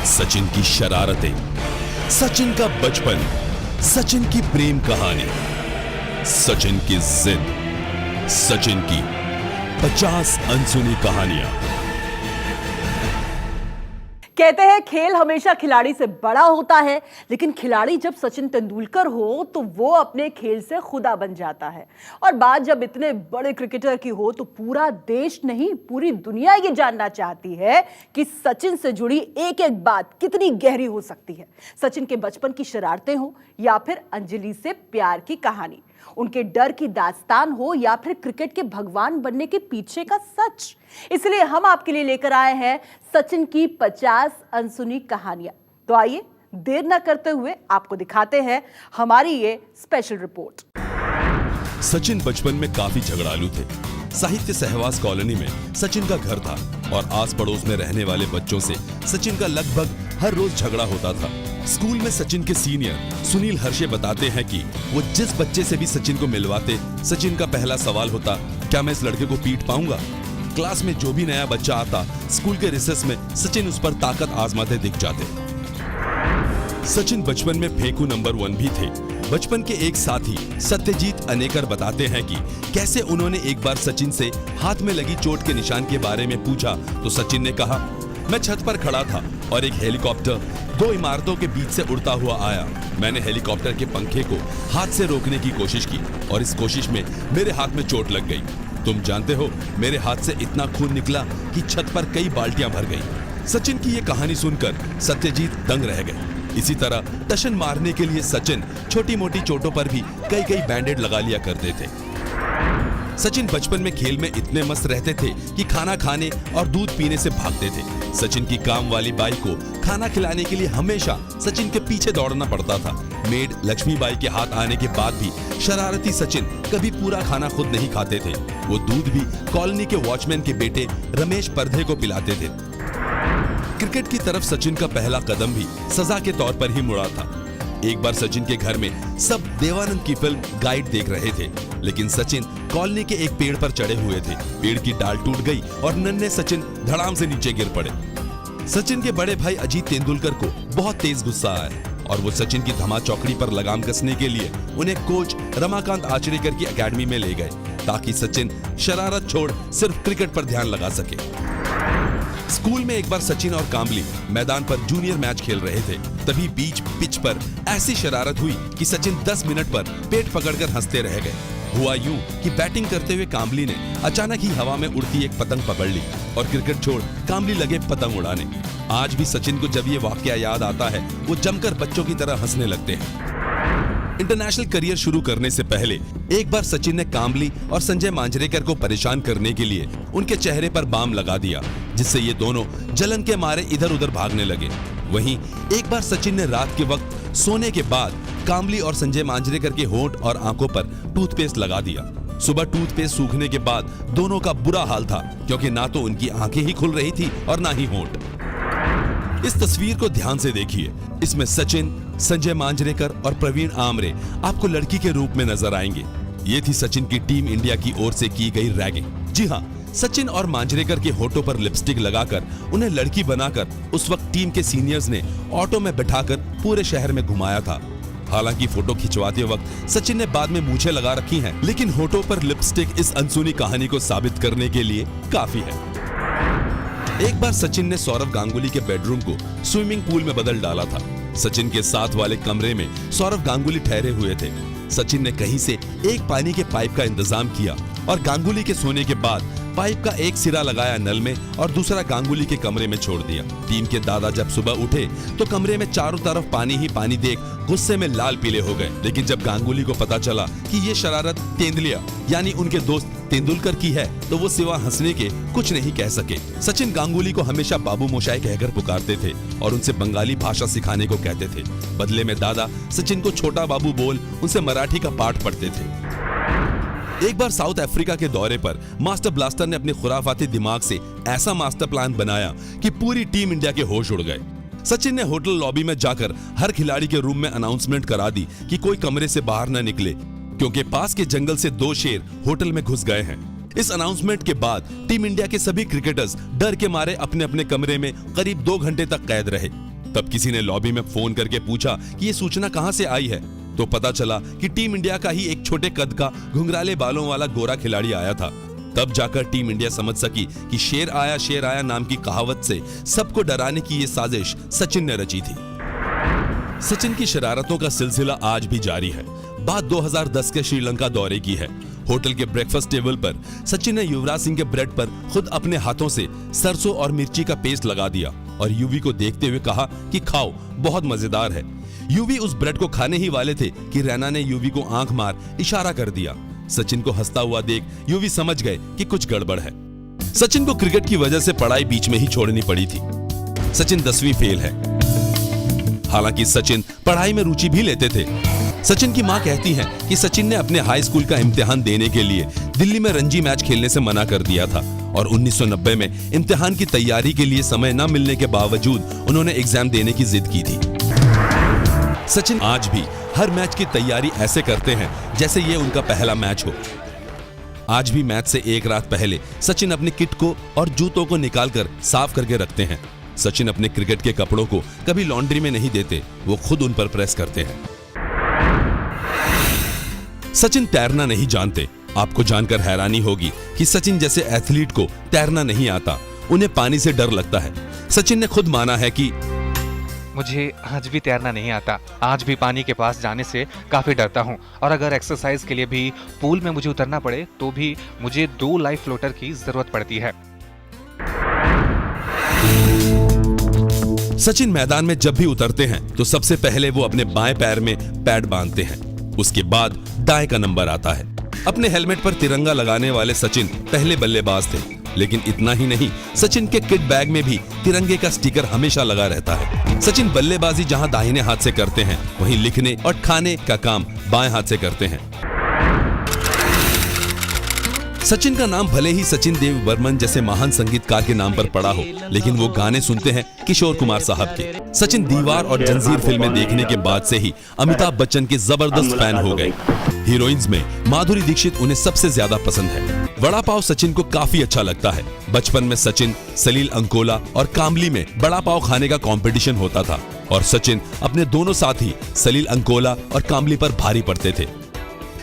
सचिन की शरारतें, सचिन का बचपन, सचिन की प्रेम कहानी, सचिन की जिद, सचिन की 50 अनसुनी कहानियां। कहते हैं खेल हमेशा खिलाड़ी से बड़ा होता है, लेकिन खिलाड़ी जब सचिन तेंदुलकर हो तो वो अपने खेल से खुदा बन जाता है। और बात जब इतने बड़े क्रिकेटर की हो तो पूरा देश नहीं, पूरी दुनिया ये जानना चाहती है कि सचिन से जुड़ी एक एक बात कितनी गहरी हो सकती है। सचिन के बचपन की शरारतें हो या फिर अंजलि से प्यार की कहानी, उनके डर की दास्तान हो या फिर क्रिकेट के भगवान बनने के पीछे का सच। इसलिए हम आपके लिए लेकर आए हैं सचिन की 50 अनसुनी कहानियां। तो आइए देर न करते हुए आपको दिखाते हैं हमारी ये स्पेशल रिपोर्ट। सचिन बचपन में काफी झगड़ालू थे। साहित्य सहवास कॉलोनी में सचिन का घर था और आस पड़ोस में रहने वाले बच्चों से सचिन का लगभग हर रोज झगड़ा होता था। स्कूल में सचिन के सीनियर सुनील हर्षे बताते हैं कि वो जिस बच्चे से भी सचिन को मिलवाते, सचिन का पहला सवाल होता, क्या मैं इस लड़के को पीट पाऊंगा? क्लास में जो भी नया बच्चा आता, स्कूल के रिसेस में सचिन उस पर ताकत आजमाते दिख जाते। सचिन बचपन में फेंकू नंबर 1 भी थे। बचपन के एक साथी सत्यजीत अनेकर बताते हैं कि कैसे उन्होंने एक बार सचिन से हाथ में लगी चोट के निशान के बारे में पूछा तो सचिन ने कहा, मैं छत पर खड़ा था और एक हेलीकॉप्टर 2 इमारतों के बीच से उड़ता हुआ आया। मैंने हेलीकॉप्टर के पंखे को हाथ से रोकने की कोशिश की और इस कोशिश में मेरे हाथ में चोट लग गई। तुम जानते हो, मेरे हाथ से इतना खून निकला कि छत पर कई बाल्टियां भर गई। सचिन की ये कहानी सुनकर सत्यजीत दंग रह गए। इसी तरह टशन मारने के लिए सचिन छोटी मोटी चोटों पर भी कई बैंडेड लगा लिया करते थे। सचिन बचपन में खेल में इतने मस्त रहते थे कि खाना खाने और दूध पीने से भागते थे। सचिन की काम वाली बाई को खाना खिलाने के लिए हमेशा सचिन के पीछे दौड़ना पड़ता था। मेड लक्ष्मीबाई के हाथ आने के बाद भी शरारती सचिन कभी पूरा खाना खुद नहीं खाते थे। वो दूध भी कॉलोनी के वॉचमैन के बेटे रमेश परधे को पिलाते थे। क्रिकेट की तरफ सचिन का पहला कदम भी सजा के तौर पर ही मुड़ा था। एक बार सचिन के घर में सब देवानंद की फिल्म गाइड देख रहे थे, लेकिन सचिन कॉलोनी के एक पेड़ पर चढ़े हुए थे। पेड़ की डाल टूट गई और नन्हे सचिन धड़ाम से नीचे गिर पड़े। सचिन के बड़े भाई अजीत तेंदुलकर को बहुत तेज गुस्सा आया और वो सचिन की धमा चौकड़ी पर लगाम कसने के लिए उन्हें कोच रमाकांत आचरेकर की एकेडमी में ले गए, ताकि सचिन शरारत छोड़ सिर्फ क्रिकेट पर ध्यान लगा सके। स्कूल में एक बार सचिन और कांबली मैदान पर जूनियर मैच खेल रहे थे। तभी बीच पिच पर ऐसी शरारत हुई कि सचिन 10 मिनट पर पेट पकड़कर हंसते रह गए। हुआ यूं कि बैटिंग करते हुए कांबली ने अचानक ही हवा में उड़ती एक पतंग पकड़ ली और क्रिकेट छोड़ कांबली लगे पतंग उड़ाने। आज भी सचिन को जब ये वाकया याद आता है, वो जमकर बच्चों की तरह हंसने लगते हैं। इंटरनेशनल करियर शुरू करने से पहले एक बार सचिन ने कांबली और संजय मांजरेकर को परेशान करने के लिए उनके चेहरे पर बाम लगा दिया, जिससे ये दोनों जलन के मारे इधर उधर भागने लगे। वहीं एक बार सचिन ने रात के वक्त सोने के बाद कांबली और संजय मांजरेकर के होंठ और आंखों पर टूथपेस्ट लगा दिया। सुबह टूथपेस्ट सूखने के बाद दोनों का बुरा हाल था, क्योंकि ना तो उनकी आंखें ही खुल रही थी और ना ही होंठ। इस तस्वीर को ध्यान से देखिए। इसमें सचिन, संजय मांजरेकर और प्रवीण आमरे आपको लड़की के रूप में नजर आएंगे। ये थी सचिन की टीम इंडिया की ओर से की गई रैगिंग। जी हाँ, सचिन और मांजरेकर के होठों पर लिपस्टिक लगाकर उन्हें लड़की बनाकर उस वक्त टीम के सीनियर्स ने ऑटो में बिठाकर पूरे शहर में घुमाया था। हालांकि फोटो खिंचवाते वक्त सचिन ने बाद में मूछें लगा रखी हैं, लेकिन होठों पर लिपस्टिक इस अनसुनी कहानी को साबित करने के लिए काफी है। एक बार सचिन ने सौरव गांगुली के बेडरूम को स्विमिंग पूल में बदल डाला था। सचिन के साथ वाले कमरे में सौरव गांगुली ठहरे हुए थे। सचिन ने कहीं से एक पानी के पाइप का इंतजाम किया और गांगुली के सोने के बाद पाइप का एक सिरा लगाया नल में और दूसरा गांगुली के कमरे में छोड़ दिया। टीम के दादा जब सुबह उठे तो कमरे में चारों तरफ पानी ही पानी देख गुस्से में लाल पीले हो गए। लेकिन जब गांगुली को पता चला कि ये शरारत तेंदुलिया यानी उनके दोस्त तेंदुलकर की है, तो वो सिवा हंसने के कुछ नहीं कह सके। सचिन गांगुली को हमेशा बाबू मोशाई कहकर पुकारते थे और उनसे बंगाली भाषा सिखाने को कहते थे। बदले में दादा सचिन को छोटा बाबू बोल उनसे मराठी का पाठ पढ़ते थे। एक बार साउथ अफ्रीका के दौरे पर मास्टर ब्लास्टर ने अपने खुराफाती दिमाग से ऐसा मास्टर प्लान बनाया कि पूरी टीम इंडिया के होश उड़ गए। सचिन ने होटल लॉबी में जाकर हर खिलाड़ी के रूम में अनाउंसमेंट करा दी कि कोई कमरे से बाहर न निकले, क्योंकि पास के जंगल से 2 शेर होटल में घुस गए हैं। इस अनाउंसमेंट के बाद टीम इंडिया के सभी क्रिकेटर्स डर के मारे अपने अपने कमरे में करीब 2 घंटे तक कैद रहे। तब किसी ने लॉबी में फोन करके पूछा कि ये सूचना कहां से आई है, तो पता चला कि टीम इंडिया का ही एक छोटे कद का घुंघराले बालों वाला गोरा खिलाड़ी आया था। तब जाकर टीम इंडिया समझ सकी कि शेर आया नाम की कहावत से सबको डराने की ये साजिश सचिन ने रची थी। सचिन की शरारतों का सिलसिला आज भी जारी है। बात 2010 के श्रीलंका दौरे की है। होटल के ब्रेकफास्ट टेबल पर सचिन ने युवराज सिंह के ब्रेड पर खुद अपने हाथों से सरसों और मिर्ची का पेस्ट लगा दिया और यूवी को देखते हुए कहा कि खाओ, बहुत मजेदार है। यूवी उस ब्रेड को खाने ही वाले थे कि रैना ने यूवी को आंख मार इशारा कर दिया। सचिन को हंसता हुआ देख यूवी समझ गए कि कुछ गड़बड़ है। सचिन को क्रिकेट की वजह से पढ़ाई बीच में ही छोड़नी पड़ी थी। सचिन 10वीं फेल है। हालांकि सचिन पढ़ाई में रुचि भी लेते थे। सचिन की मां कहती हैं कि सचिन ने अपने हाई स्कूल का इम्तिहान देने के लिए दिल्ली में रणजी मैच खेलने से मना कर दिया था और 1990 में इम्तिहान की तैयारी के लिए समय न मिलने के बावजूद उन्होंने एग्जाम देने की जिद की थी। सचिन आज भी हर मैच की तैयारी ऐसे करते हैं जैसे ये उनका पहला मैच हो। आज भी मैच से एक रात पहले सचिन अपनी किट को और जूतों को निकालकर साफ करके रखते हैं। सचिन अपने क्रिकेट के कपड़ों को कभी लॉन्ड्री में नहीं देते, वो खुद उन पर प्रेस करते हैं। सचिन तैरना नहीं जानते। आपको जानकर हैरानी होगी कि सचिन जैसे एथलीट को तैरना नहीं आता, उन्हें पानी से डर लगता है। सचिन ने खुद माना है कि मुझे आज भी तैरना नहीं आता। आज भी पानी के पास जाने से काफ़ी डरता हूँ और अगर एक्सरसाइज के लिए भी पूल में मुझे उतरना पड़े तो भी मुझे 2 लाइफ फ्लोटर की जरूरत पड़ती है। सचिन मैदान में जब भी उतरते हैं तो सबसे पहले वो अपने बाएं पैर में पैड बांधते हैं। उसके बाद दाएं का नंबर आता है। अपने हेलमेट पर तिरंगा लगाने वाले सचिन पहले बल्लेबाज थे, लेकिन इतना ही नहीं, सचिन के किट बैग में भी तिरंगे का स्टिकर हमेशा लगा रहता है। सचिन बल्लेबाजी जहां दाहिने हाथ से करते हैं, वहीं लिखने और खाने का काम बाएं हाथ से करते हैं। सचिन का नाम भले ही सचिन देव बर्मन जैसे महान संगीतकार के नाम पर पड़ा हो, लेकिन वो गाने सुनते हैं किशोर कुमार साहब के। सचिन दीवार और जंजीर फिल्में देखने के बाद से ही अमिताभ बच्चन के जबरदस्त फैन हो गए। हीरोइंस में माधुरी दीक्षित उन्हें सबसे ज्यादा पसंद है। वड़ा पाव सचिन को काफी अच्छा लगता है। बचपन में सचिन, सलील अंकोला और कामली में बड़ा पाव खाने का कंपटीशन होता था और सचिन अपने दोनों साथी सलील अंकोला और कामली पर भारी पड़ते थे।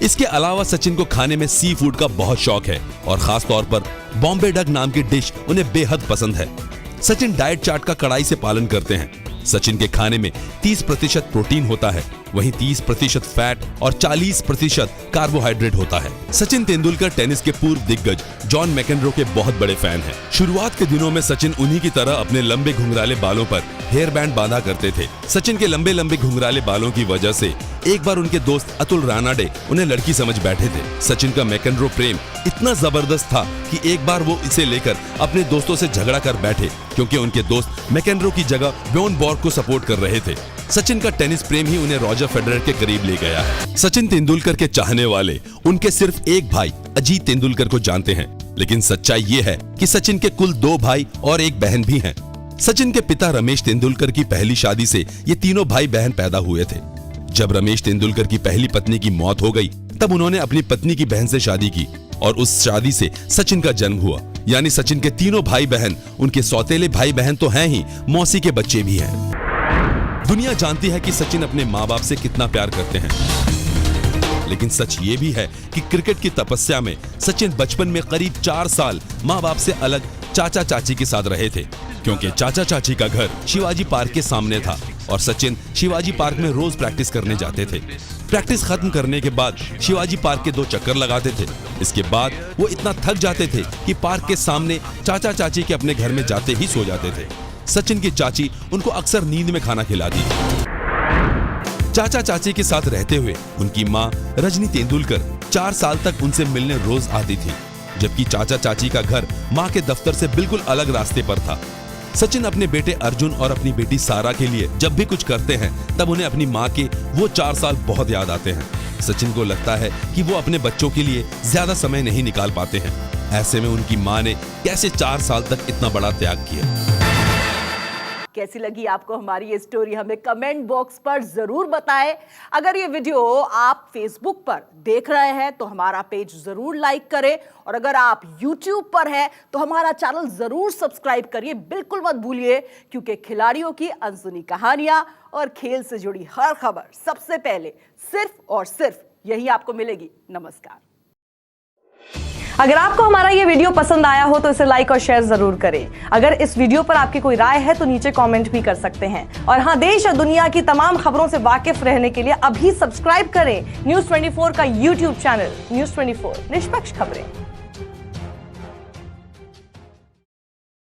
इसके अलावा सचिन को खाने में सी फूड का बहुत शौक है और खास तौर पर बॉम्बे डक नाम की डिश उन्हें बेहद पसंद है। सचिन डाइट चार्ट का कड़ाई से पालन करते हैं। सचिन के खाने में 30% प्रोटीन होता है, वहीं 30% फैट और 40% कार्बोहाइड्रेट होता है। सचिन तेंदुलकर टेनिस के पूर्व दिग्गज जॉन मैकेनरो के बहुत बड़े फैन हैं। शुरुआत के दिनों में सचिन उन्हीं की तरह अपने लंबे घुंघराले बालों पर हेयर बैंड बांधा करते थे। सचिन के लंबे लंबे घुंघराले बालों की वजह से एक बार उनके दोस्त अतुल रानाडे उन्हें लड़की समझ बैठे थे। सचिन का मैकेनरो प्रेम इतना जबरदस्त था कि एक बार वो इसे लेकर अपने दोस्तों से झगड़ा कर बैठे, क्योंकि उनके दोस्त मैकेनरो की जगह ब्योर्न बॉर्ग को सपोर्ट कर रहे थे। सचिन का टेनिस प्रेम ही उन्हें रॉजर फेडरर के करीब ले गया है। सचिन तेंदुलकर के चाहने वाले उनके सिर्फ एक भाई अजीत तेंदुलकर को जानते हैं, लेकिन सच्चाई ये है कि सचिन के कुल 2 भाई और 1 बहन भी हैं। सचिन के पिता रमेश तेंदुलकर की पहली शादी से ये तीनों भाई बहन पैदा हुए थे। जब रमेश तेंदुलकर की पहली पत्नी की मौत हो गई, तब उन्होंने अपनी पत्नी की बहन से शादी की और उस शादी से सचिन का जन्म हुआ। यानी सचिन के तीनों भाई बहन उनके सौतेले भाई बहन तो हैं ही, मौसी के बच्चे भी हैं। दुनिया जानती है कि सचिन अपने माँ बाप से कितना प्यार करते हैं, लेकिन सच ये भी है कि क्रिकेट की तपस्या में सचिन बचपन में करीब 4 साल माँ बाप से अलग चाचा चाची के साथ रहे थे, क्योंकि चाचा चाची का घर शिवाजी पार्क के सामने था और सचिन शिवाजी पार्क में रोज प्रैक्टिस करने जाते थे। प्रैक्टिस खत्म करने के बाद शिवाजी पार्क के 2 चक्कर लगाते थे। इसके बाद वो इतना थक जाते थे कि पार्क के सामने चाचा चाची के अपने घर में जाते ही सो जाते थे। सचिन की चाची उनको अक्सर नींद में खाना खिलाती। चाचा चाची के साथ रहते हुए उनकी माँ रजनी तेंदुलकर 4 साल तक उनसे मिलने रोज आती थी, जबकि चाचा चाची का घर माँ के दफ्तर से बिल्कुल अलग रास्ते पर था। सचिन अपने बेटे अर्जुन और अपनी बेटी सारा के लिए जब भी कुछ करते हैं, तब उन्हें अपनी माँ के वो 4 साल बहुत याद आते हैं। सचिन को लगता है कि वो अपने बच्चों के लिए ज्यादा समय नहीं निकाल पाते हैं। ऐसे में उनकी माँ ने कैसे 4 साल तक इतना बड़ा त्याग किया। कैसी लगी आपको हमारी ये स्टोरी हमें कमेंट बॉक्स पर जरूर बताएं। अगर ये वीडियो आप फेसबुक पर देख रहे हैं तो हमारा पेज जरूर लाइक करें, और अगर आप यूट्यूब पर हैं तो हमारा चैनल जरूर सब्सक्राइब करिए। बिल्कुल मत भूलिए, क्योंकि खिलाड़ियों की अनसुनी कहानियां और खेल से जुड़ी हर खबर सबसे पहले सिर्फ और सिर्फ यही आपको मिलेगी। नमस्कार। अगर आपको हमारा ये वीडियो पसंद आया हो तो इसे लाइक और शेयर जरूर करें। अगर इस वीडियो पर आपकी कोई राय है तो नीचे कमेंट भी कर सकते हैं। और हाँ, देश और दुनिया की तमाम खबरों से वाकिफ रहने के लिए अभी सब्सक्राइब करें न्यूज़ 24 का यूट्यूब चैनल। न्यूज़ 24, निष्पक्ष खबरें।